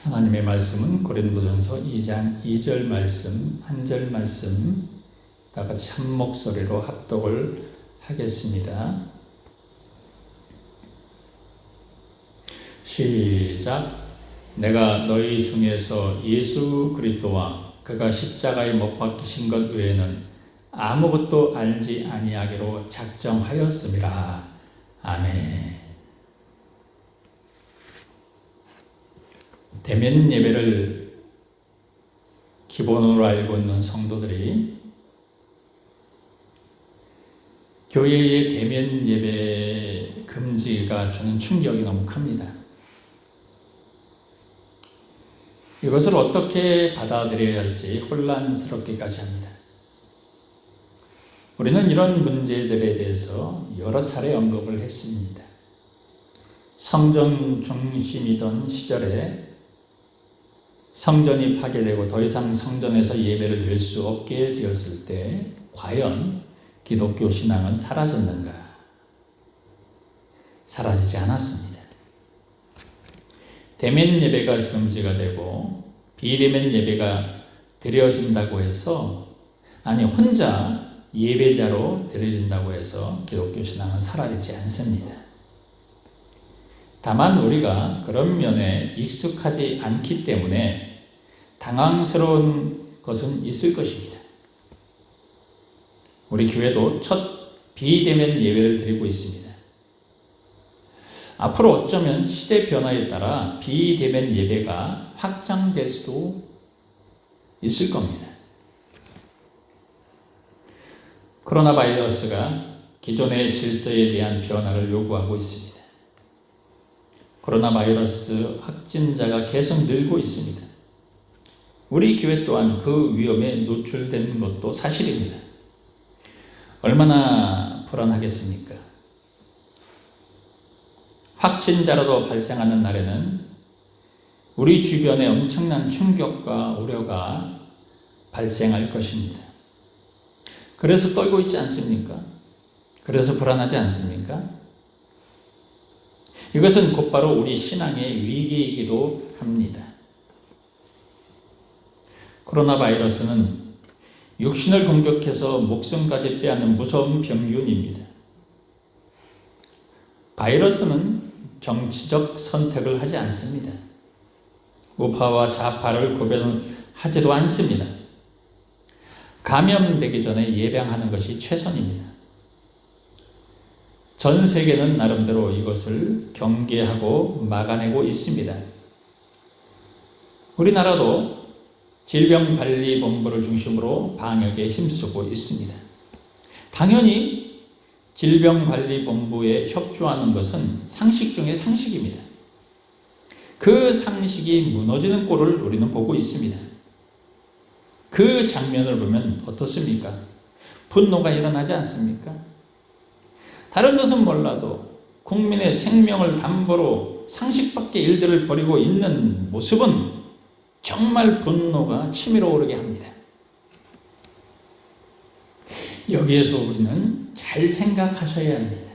하나님의 말씀은 고린도전서 2장 2절 말씀, 1절 말씀 다 같이 한 목소리로 합독을 하겠습니다. 시작. 내가 너희 중에서 예수 그리스도와 그가 십자가에 못 박히신 것 외에는 아무것도 알지 아니하기로 작정하였음이라. 아멘. 대면 예배를 기본으로 알고 있는 성도들이 교회의 대면 예배 금지가 주는 충격이 너무 큽니다. 이것을 어떻게 받아들여야 할지 혼란스럽기까지 합니다. 우리는 이런 문제들에 대해서 여러 차례 언급을 했습니다. 성전 중심이던 시절에 성전이 파괴되고 더 이상 성전에서 예배를 드릴 수 없게 되었을 때 과연 기독교 신앙은 사라졌는가? 사라지지 않았습니다. 대면 예배가 금지가 되고 비대면 예배가 드려진다고 해서 혼자 예배자로 드려진다고 해서 기독교 신앙은 사라지지 않습니다. 다만 우리가 그런 면에 익숙하지 않기 때문에 당황스러운 것은 있을 것입니다. 우리 교회도 첫 비대면 예배를 드리고 있습니다. 앞으로 어쩌면 시대 변화에 따라 비대면 예배가 확장될 수도 있을 겁니다. 코로나 바이러스가 기존의 질서에 대한 변화를 요구하고 있습니다. 코로나 바이러스 확진자가 계속 늘고 있습니다. 우리 교회 또한 그 위험에 노출된 것도 사실입니다. 얼마나 불안하겠습니까? 확진자라도 발생하는 날에는 우리 주변에 엄청난 충격과 우려가 발생할 것입니다. 그래서 떨고 있지 않습니까? 그래서 불안하지 않습니까? 이것은 곧바로 우리 신앙의 위기이기도 합니다. 코로나 바이러스는 육신을 공격해서 목숨까지 빼앗는 무서운 병균입니다. 바이러스는 정치적 선택을 하지 않습니다. 우파와 좌파를 구별하지도 않습니다. 감염되기 전에 예방하는 것이 최선입니다. 전 세계는 나름대로 이것을 경계하고 막아내고 있습니다. 우리나라도 질병관리본부를 중심으로 방역에 힘쓰고 있습니다. 당연히 질병관리본부에 협조하는 것은 상식 중의 상식입니다. 그 상식이 무너지는 꼴을 우리는 보고 있습니다. 그 장면을 보면 어떻습니까? 분노가 일어나지 않습니까? 다른 것은 몰라도 국민의 생명을 담보로 상식 밖의 일들을 벌이고 있는 모습은 정말 분노가 치밀어 오르게 합니다. 여기에서 우리는 잘 생각하셔야 합니다.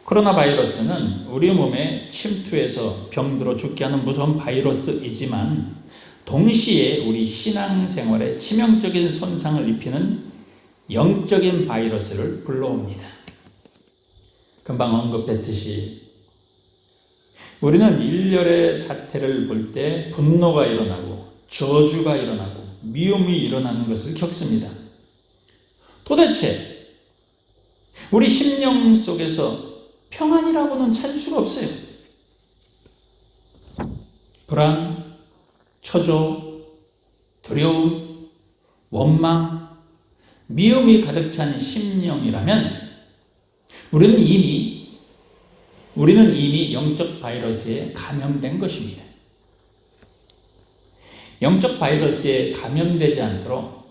코로나 바이러스는 우리 몸에 침투해서 병들어 죽게 하는 무서운 바이러스이지만 동시에 우리 신앙생활에 치명적인 손상을 입히는 영적인 바이러스를 불러옵니다. 금방 언급했듯이 우리는 일렬의 사태를 볼 때 분노가 일어나고 저주가 일어나고 미움이 일어나는 것을 겪습니다. 도대체 우리 심령 속에서 평안이라고는 찾을 수가 없어요. 불안, 초조, 두려움, 원망, 미움이 가득 찬 심령이라면 우리는 이미 영적 바이러스에 감염된 것입니다. 영적 바이러스에 감염되지 않도록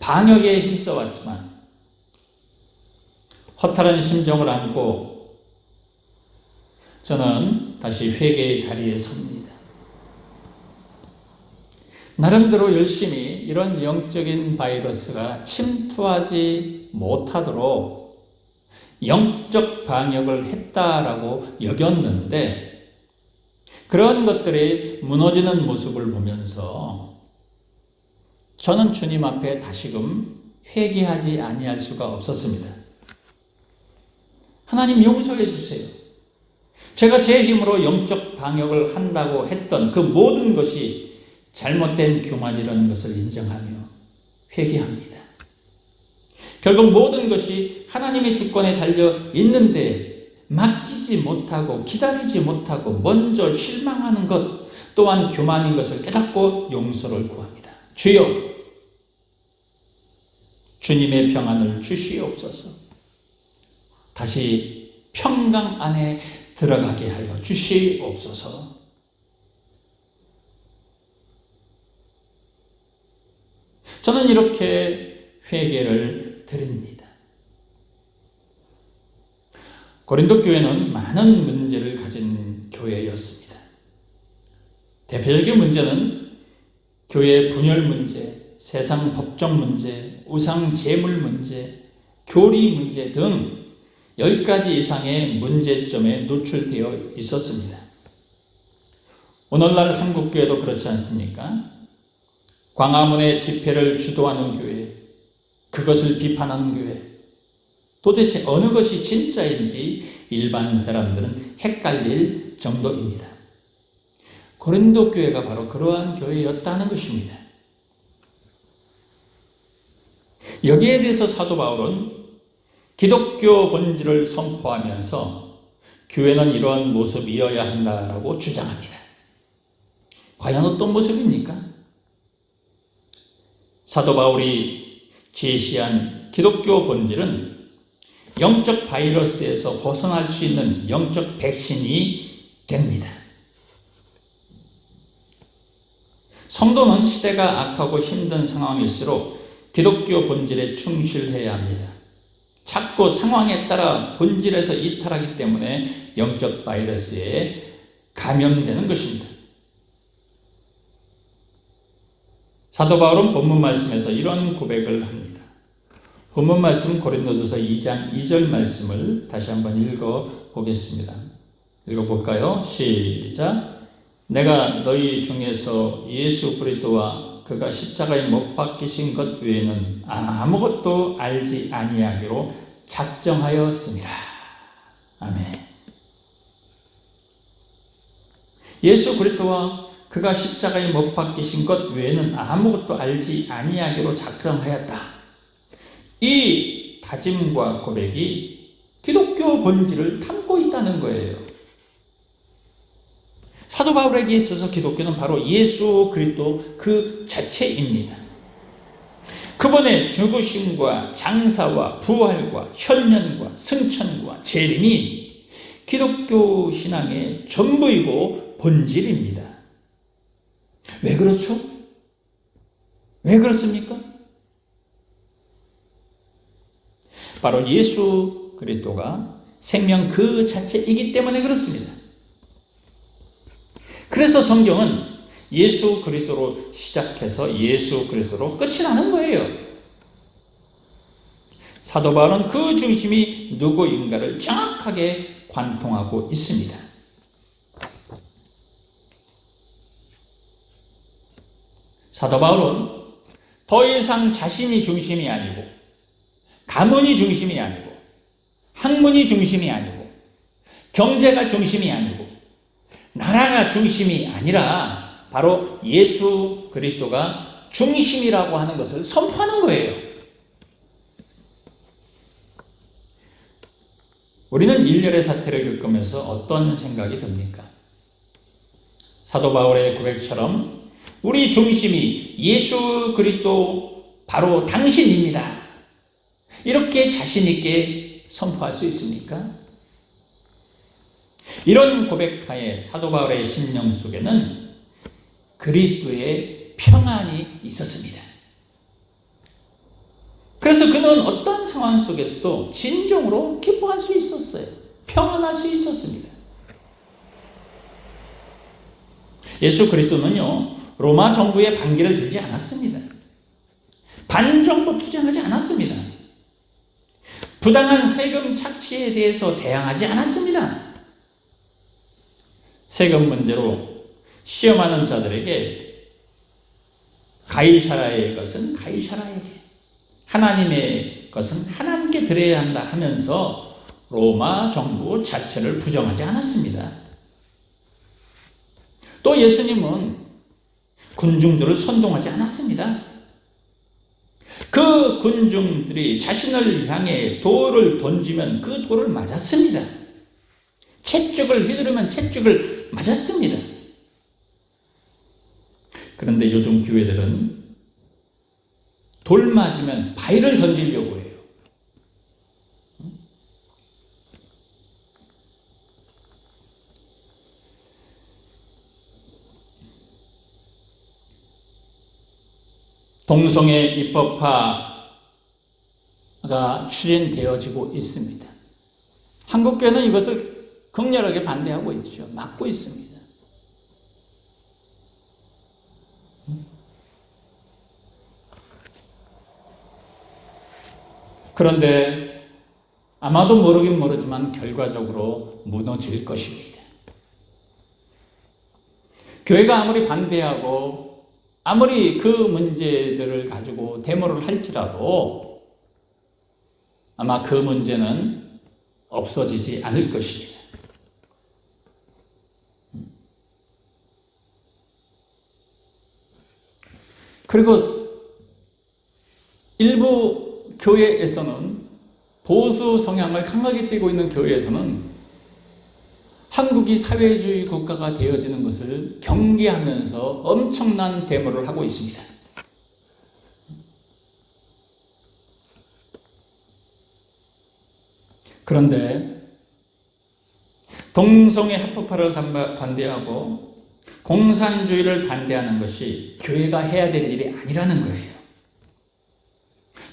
방역에 힘써왔지만 허탈한 심정을 안고 저는 다시 회개의 자리에 섭니다. 나름대로 열심히 이런 영적인 바이러스가 침투하지 못하도록 영적 방역을 했다라고 여겼는데 그런 것들이 무너지는 모습을 보면서 저는 주님 앞에 다시금 회개하지 아니할 수가 없었습니다. 하나님 용서해 주세요. 제가 제 힘으로 영적 방역을 한다고 했던 그 모든 것이 잘못된 교만이라는 것을 인정하며 회개합니다. 결국 모든 것이 하나님의 주권에 달려 있는데 맡기지 못하고 기다리지 못하고 먼저 실망하는 것 또한 교만인 것을 깨닫고 용서를 구합니다. 주여, 주님의 평안을 주시옵소서. 다시 평강 안에 들어가게 하여 주시옵소서. 저는 이렇게 회개를 드립니다. 고린도 교회는 많은 문제를 가진 교회였습니다. 대표적인 문제는 교회 분열 문제, 세상 법정 문제, 우상 제물 문제, 교리 문제 등 10가지 이상의 문제점에 노출되어 있었습니다. 오늘날 한국교회도 그렇지 않습니까? 광화문의 집회를 주도하는 교회, 그것을 비판하는 교회, 도대체 어느 것이 진짜인지 일반 사람들은 헷갈릴 정도입니다. 고린도 교회가 바로 그러한 교회였다는 것입니다. 여기에 대해서 사도 바울은 기독교 본질을 선포하면서 교회는 이러한 모습이어야 한다라고 주장합니다. 과연 어떤 모습입니까? 사도 바울이 제시한 기독교 본질은 영적 바이러스에서 벗어날 수 있는 영적 백신이 됩니다. 성도는 시대가 악하고 힘든 상황일수록 기독교 본질에 충실해야 합니다. 자꾸 상황에 따라 본질에서 이탈하기 때문에 영적 바이러스에 감염되는 것입니다. 사도 바울은 본문 말씀에서 이런 고백을 합니다. 본문 말씀 고린도전서 2장 2절 말씀을 다시 한번 읽어보겠습니다. 읽어볼까요? 시작. 내가 너희 중에서 예수 그리스도와 그가 십자가에 못 박히신 것 외에는 아무것도 알지 아니하기로 작정하였습니다. 아멘. 예수 그리스도와 그가 십자가에 못 박히신 것 외에는 아무것도 알지 아니하기로 작정하였다. 이 다짐과 고백이 기독교 본질을 담고 있다는 거예요. 사도 바울에게 있어서 기독교는 바로 예수 그리스도 그 자체입니다. 그분의 죽으심과 장사와 부활과 혈련과 승천과 재림이 기독교 신앙의 전부이고 본질입니다. 왜 그렇죠? 왜 그렇습니까? 바로 예수 그리스도가 생명 그 자체이기 때문에 그렇습니다. 그래서 성경은 예수 그리스도로 시작해서 예수 그리스도로 끝이 나는 거예요. 사도 바울은 그 중심이 누구인가를 정확하게 관통하고 있습니다. 사도 바울은 더 이상 자신이 중심이 아니고 가문이 중심이 아니고 학문이 중심이 아니고 경제가 중심이 아니고 나라가 중심이 아니라 바로 예수 그리스도가 중심이라고 하는 것을 선포하는 거예요. 우리는 일련의 사태를 겪으면서 어떤 생각이 듭니까? 사도 바울의 고백처럼 우리 중심이 예수 그리스도 바로 당신입니다. 이렇게 자신 있게 선포할 수 있습니까? 이런 고백하에 사도 바울의 심령 속에는 그리스도의 평안이 있었습니다. 그래서 그는 어떤 상황 속에서도 진정으로 기뻐할 수 있었어요. 평안할 수 있었습니다. 예수 그리스도는요, 로마 정부의 반기를 들지 않았습니다. 반정부 투쟁하지 않았습니다. 부당한 세금 착취에 대해서 대항하지 않았습니다. 세금 문제로 시험하는 자들에게 가이사라의 것은 가이사라에게, 하나님의 것은 하나님께 드려야 한다 하면서 로마 정부 자체를 부정하지 않았습니다. 또 예수님은 군중들을 선동하지 않았습니다. 그 군중들이 자신을 향해 돌을 던지면 그 돌을 맞았습니다. 채찍을 휘두르면 채찍을 맞았습니다. 그런데 요즘 교회들은 돌 맞으면 바위를 던지려고 해요. 동성애 입법화가 추진되어지고 있습니다. 한국교회는 이것을 극렬하게 반대하고 있죠. 막고 있습니다. 그런데 아마도 모르긴 모르지만 결과적으로 무너질 것입니다. 교회가 아무리 반대하고 아무리 그 문제들을 가지고 데모를 할지라도 아마 그 문제는 없어지지 않을 것입니다. 그리고 일부 교회에서는, 보수 성향을 강하게 띠고 있는 교회에서는 한국이 사회주의 국가가 되어지는 것을 경계하면서 엄청난 데모를 하고 있습니다. 그런데 동성애 합법화를 반대하고 공산주의를 반대하는 것이 교회가 해야 될 일이 아니라는 거예요.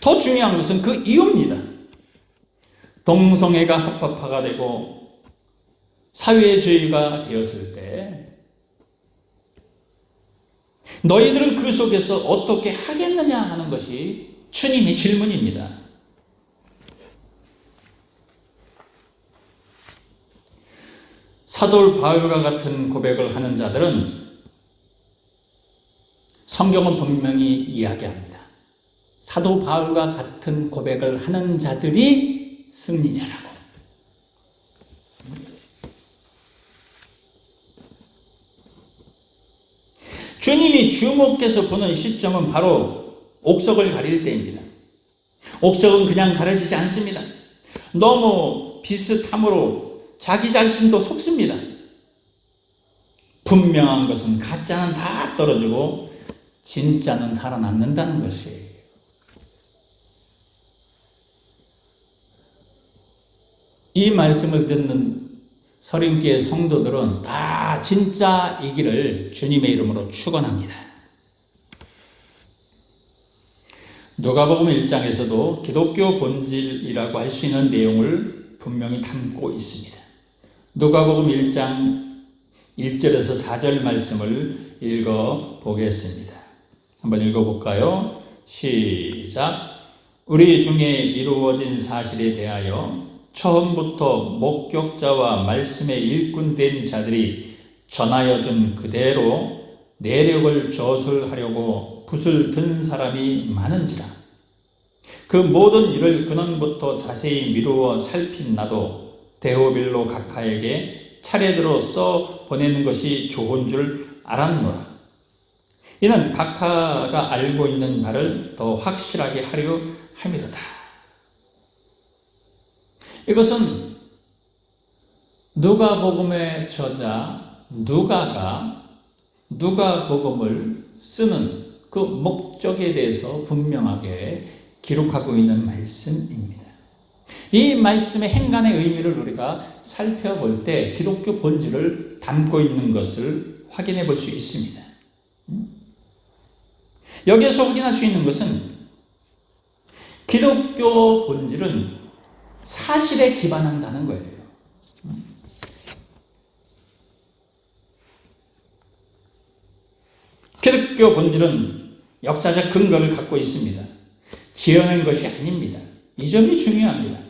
더 중요한 것은 그 이유입니다. 동성애가 합법화가 되고 사회주의가 되었을 때 너희들은 그 속에서 어떻게 하겠느냐 하는 것이 주님의 질문입니다. 사도 바울과 같은 고백을 하는 자들은 성경은 분명히 이야기합니다. 사도 바울과 같은 고백을 하는 자들이 승리자라고. 주님이 주목해서 보는 시점은 바로 옥석을 가릴 때입니다. 옥석은 그냥 가려지지 않습니다. 너무 비슷함으로 자기 자신도 속습니다. 분명한 것은 가짜는 다 떨어지고 진짜는 살아남는다는 것이에요. 이 말씀을 듣는 서린교회 성도들은 다 진짜이기를 주님의 이름으로 축원합니다. 누가복음 1장에서도 기독교 본질이라고 할 수 있는 내용을 분명히 담고 있습니다. 누가복음 1장 1절에서 4절 말씀을 읽어보겠습니다. 한번 읽어볼까요? 시작. 우리 중에 이루어진 사실에 대하여 처음부터 목격자와 말씀의 일꾼된 자들이 전하여준 그대로 내력을 저술하려고 붓을 든 사람이 많은지라. 그 모든 일을 근원부터 자세히 미루어 살핀 나도 데오빌로 각하에게 차례대로 써 보내는 것이 좋은 줄 알았노라. 이는 각하가 알고 있는 바를 더 확실하게 하려 함이로다. 이것은 누가복음의 저자 누가가 누가복음을 쓰는 그 목적에 대해서 분명하게 기록하고 있는 말씀입니다. 이 말씀의 행간의 의미를 우리가 살펴볼 때 기독교 본질을 담고 있는 것을 확인해 볼 수 있습니다. 여기에서 확인할 수 있는 것은 기독교 본질은 사실에 기반한다는 거예요. 기독교 본질은 역사적 근거를 갖고 있습니다. 지어낸 것이 아닙니다. 이 점이 중요합니다.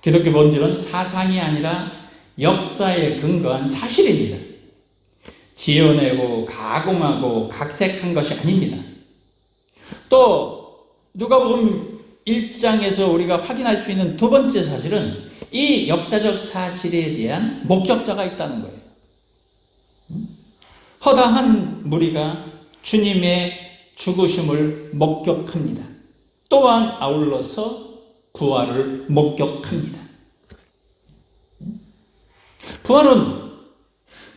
기독교 본질은 사상이 아니라 역사에 근거한 사실입니다. 지어내고 가공하고 각색한 것이 아닙니다. 또 누가복음 1장에서 우리가 확인할 수 있는 두 번째 사실은 이 역사적 사실에 대한 목격자가 있다는 거예요. 허다한 무리가 주님의 죽으심을 목격합니다. 또한 아울러서 부활을 목격합니다. 부활은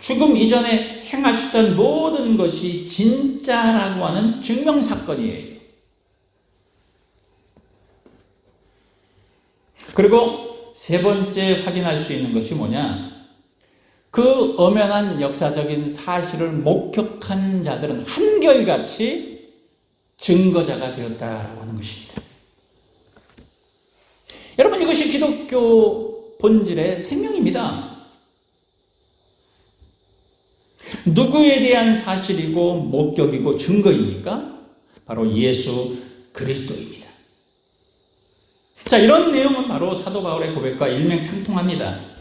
죽음 이전에 행하셨던 모든 것이 진짜라고 하는 증명사건이에요. 그리고 세 번째 확인할 수 있는 것이 뭐냐? 그 엄연한 역사적인 사실을 목격한 자들은 한결같이 증거자가 되었다라고 하는 것입니다. 여러분, 이것이 기독교 본질의 생명입니다. 누구에 대한 사실이고 목격이고 증거입니까? 바로 예수 그리스도입니다. 자, 이런 내용은 바로 사도 바울의 고백과 일맥상통합니다.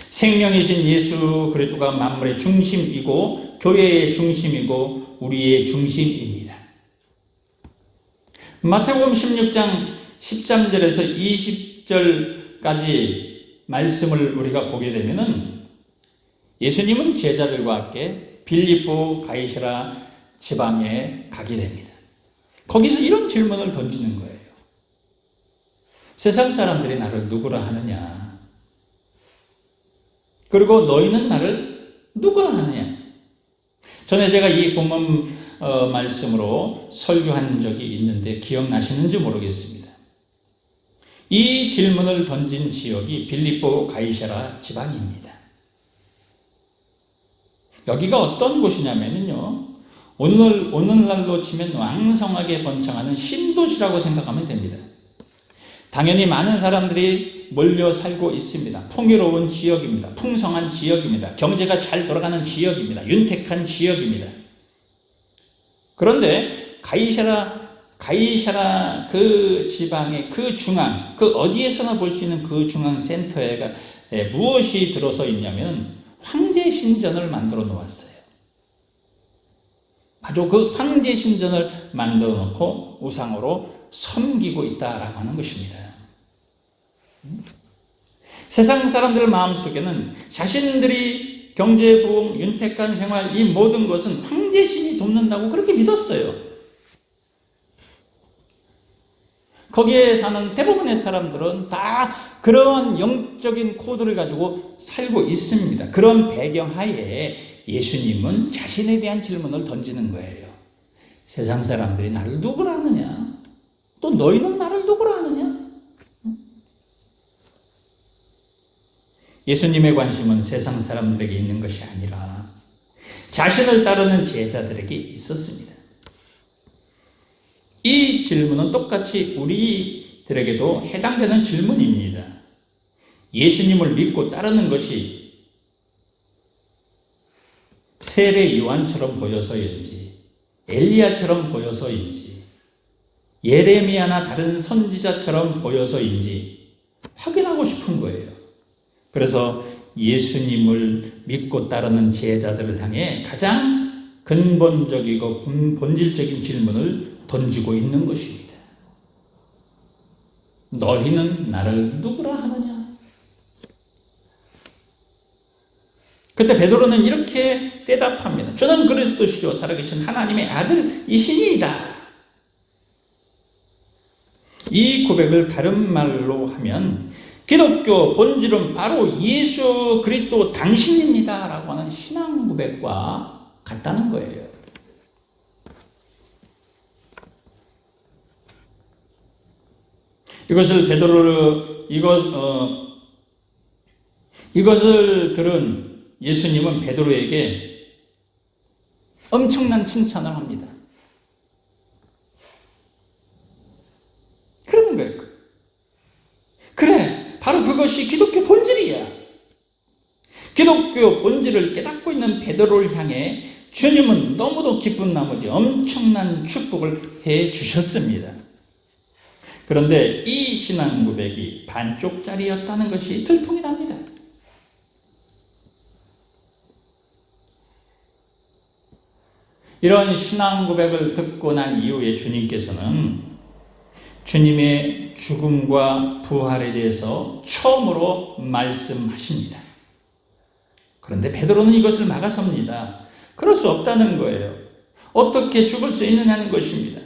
생명이신 예수 그리스도가 만물의 중심이고 교회의 중심이고 우리의 중심입니다. 마태복음 16장 13절에서 20절까지 말씀을 우리가 보게 되면은 예수님은 제자들과 함께 빌립보 가이사랴 지방에 가게 됩니다. 거기서 이런 질문을 던지는 거예요. 세상 사람들이 나를 누구라 하느냐? 그리고 너희는 나를 누구라 하느냐? 전에 제가 이 본문 말씀으로 설교한 적이 있는데 기억나시는지 모르겠습니다. 이 질문을 던진 지역이 빌립보 가이사랴 지방입니다. 여기가 어떤 곳이냐면요, 오늘날로 치면 왕성하게 번창하는 신도시라고 생각하면 됩니다. 당연히 많은 사람들이 몰려 살고 있습니다. 풍요로운 지역입니다. 풍성한 지역입니다. 경제가 잘 돌아가는 지역입니다. 윤택한 지역입니다. 그런데 가이사랴 그 지방의 그 중앙, 그 어디에서나 볼 수 있는 그 중앙 센터에 무엇이 들어서 있냐면 황제 신전을 만들어 놓았어요. 아주 그 황제 신전을 만들어 놓고 우상으로 섬기고 있다라고 하는 것입니다. 세상 사람들 마음속에는 자신들이 경제 부흥, 윤택한 생활, 이 모든 것은 황제신이 돕는다고 그렇게 믿었어요. 거기에 사는 대부분의 사람들은 다 그런 영적인 코드를 가지고 살고 있습니다. 그런 배경하에 예수님은 자신에 대한 질문을 던지는 거예요. 세상 사람들이 나를 누구라 하느냐? 또 너희는 나를 누구라 하느냐? 예수님의 관심은 세상 사람들에게 있는 것이 아니라 자신을 따르는 제자들에게 있었습니다. 이 질문은 똑같이 우리들에게도 해당되는 질문입니다. 예수님을 믿고 따르는 것이 세례 요한처럼 보여서인지, 엘리야처럼 보여서인지, 예레미야나 다른 선지자처럼 보여서인지 확인하고 싶은 거예요. 그래서 예수님을 믿고 따르는 제자들을 향해 가장 근본적이고 본질적인 질문을 던지고 있는 것입니다. 너희는 나를 누구라 하느냐? 그때 베드로는 이렇게 대답합니다. 저는 그리스도시요 살아계신 하나님의 아들이시니이다. 이 고백을 다른 말로 하면 기독교 본질은 바로 예수 그리스도 당신입니다 라고 하는 신앙 고백과 같다는 거예요. 이것을 들은 예수님은 베드로에게 엄청난 칭찬을 합니다. 그러는 거예요. 그래, 바로 그것이 기독교 본질이야. 기독교 본질을 깨닫고 있는 베드로를 향해 주님은 너무도 기쁜 나머지 엄청난 축복을 해 주셨습니다. 그런데 이 신앙 고백이 반쪽짜리였다는 것이 들통이 납니다. 이런 신앙 고백을 듣고 난 이후에 주님께서는 주님의 죽음과 부활에 대해서 처음으로 말씀하십니다. 그런데 베드로는 이것을 막아섭니다. 그럴 수 없다는 거예요. 어떻게 죽을 수 있느냐는 것입니다.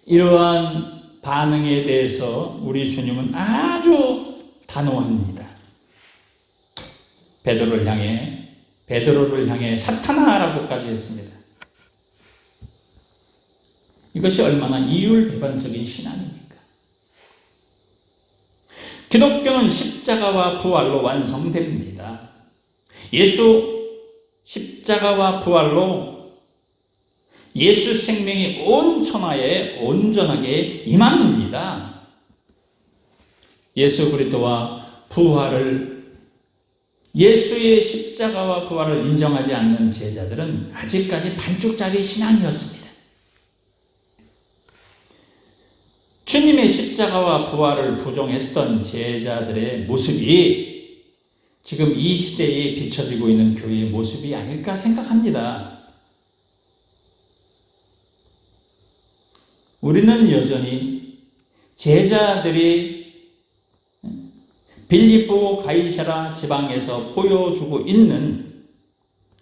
이러한 반응에 대해서 우리 주님은 아주 단호합니다. 베드로를 향해 사탄아라고까지 했습니다. 이것이 얼마나 이율배반적인 신앙입니까? 기독교는 십자가와 부활로 완성됩니다. 예수 십자가와 부활로 예수 생명이 온 천하에 온전하게 임합니다. 예수 그리스도와 부활을, 예수의 십자가와 부활을 인정하지 않는 제자들은 아직까지 반쪽짜리 신앙이었습니다. 주님의 십자가와 부활을 부정했던 제자들의 모습이 지금 이 시대에 비춰지고 있는 교회의 모습이 아닐까 생각합니다. 우리는 여전히 제자들이 빌립보 가이사라 지방에서 보여주고 있는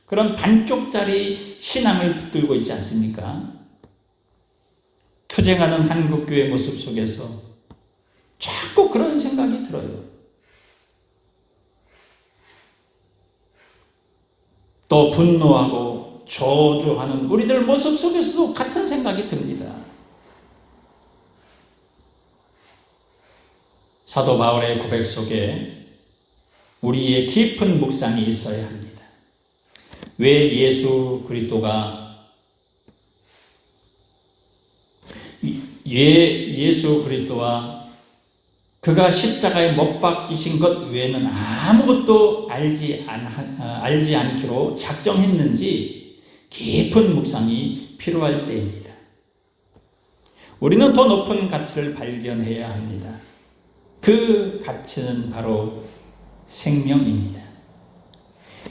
그런 반쪽짜리 신앙을 붙들고 있지 않습니까? 투쟁하는 한국교회 모습 속에서 자꾸 그런 생각이 들어요. 또 분노하고 저주하는 우리들 모습 속에서도 같은 생각이 듭니다. 사도 바울의 고백 속에 우리의 깊은 묵상이 있어야 합니다. 왜 예수 그리스도가 예수 그리스도와 그가 십자가에 못 박히신 것 외에는 아무것도 알지 않기로 작정했는지 깊은 묵상이 필요할 때입니다. 우리는 더 높은 가치를 발견해야 합니다. 그 가치는 바로 생명입니다.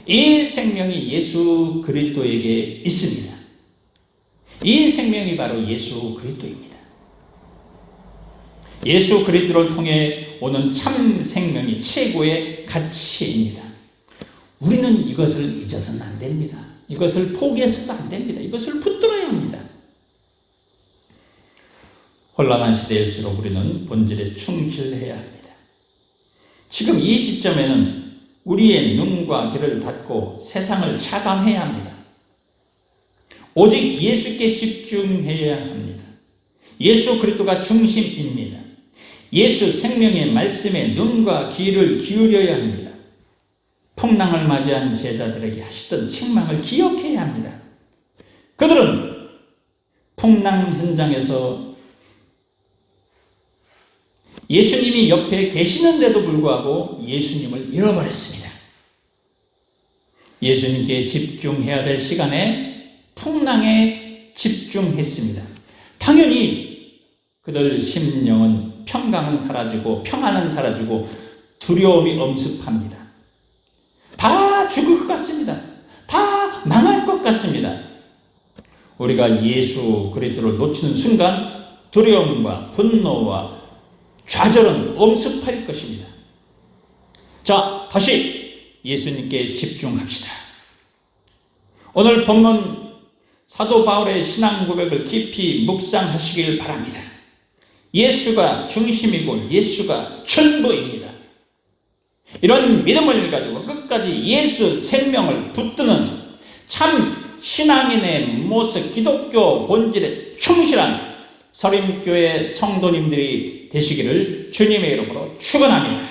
이 생명이 예수 그리스도에게 있습니다. 이 생명이 바로 예수 그리스도입니다. 예수 그리스도를 통해 오는 참 생명이 최고의 가치입니다. 우리는 이것을 잊어서는 안 됩니다. 이것을 포기해서도 안 됩니다. 이것을 붙들어야 합니다. 혼란한 시대일수록 우리는 본질에 충실해야 합니다. 지금 이 시점에는 우리의 눈과 귀를 닫고 세상을 차단해야 합니다. 오직 예수께 집중해야 합니다. 예수 그리스도가 중심입니다. 예수 생명의 말씀에 눈과 귀를 기울여야 합니다. 풍랑을 맞이한 제자들에게 하시던 책망을 기억해야 합니다. 그들은 풍랑 현장에서 예수님이 옆에 계시는데도 불구하고 예수님을 잃어버렸습니다. 예수님께 집중해야 될 시간에 풍랑에 집중했습니다. 당연히 그들 심령은 평강은 사라지고 평안은 사라지고 두려움이 엄습합니다. 다 죽을 것 같습니다. 다 망할 것 같습니다. 우리가 예수 그리스도를 놓치는 순간 두려움과 분노와 좌절은 엄습할 것입니다. 자, 다시 예수님께 집중합시다. 오늘 본문 사도 바울의 신앙 고백을 깊이 묵상하시길 바랍니다. 예수가 중심이고 예수가 전부입니다. 이런 믿음을 가지고 끝까지 예수 생명을 붙드는 참 신앙인의 모습, 기독교 본질에 충실한 서림교회 성도님들이 되시기를 주님의 이름으로 축원합니다.